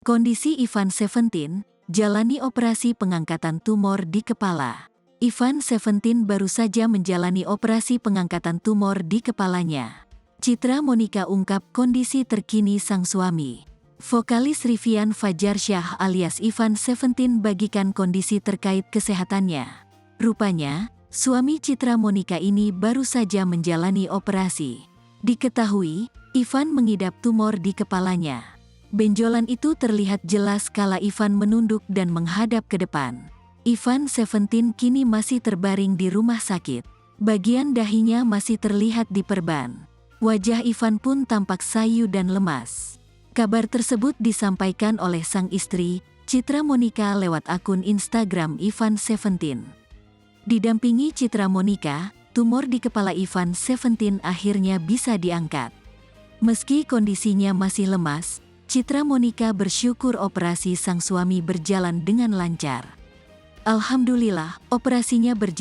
Kondisi Ivan Seventeen, jalani operasi pengangkatan tumor di kepala. Ivan Seventeen baru saja menjalani operasi pengangkatan tumor di kepalanya. Citra Monica ungkap kondisi terkini sang suami. Vokalis Rivian Fajarsyah alias Ivan Seventeen bagikan kondisi terkait kesehatannya. Rupanya, suami Citra Monica ini baru saja menjalani operasi. Diketahui, Ivan mengidap tumor di kepalanya. Benjolan itu terlihat jelas kala Ivan menunduk dan menghadap ke depan. Ivan Seventeen kini masih terbaring di rumah sakit. Bagian dahinya masih terlihat diperban. Wajah Ivan pun tampak sayu dan lemas. Kabar tersebut disampaikan oleh sang istri, Citra Monica lewat akun Instagram Ivan Seventeen. Didampingi Citra Monica, tumor di kepala Ivan Seventeen akhirnya bisa diangkat. Meski kondisinya masih lemas, Citra Monica bersyukur operasi sang suami berjalan dengan lancar. Alhamdulillah, operasinya berjalan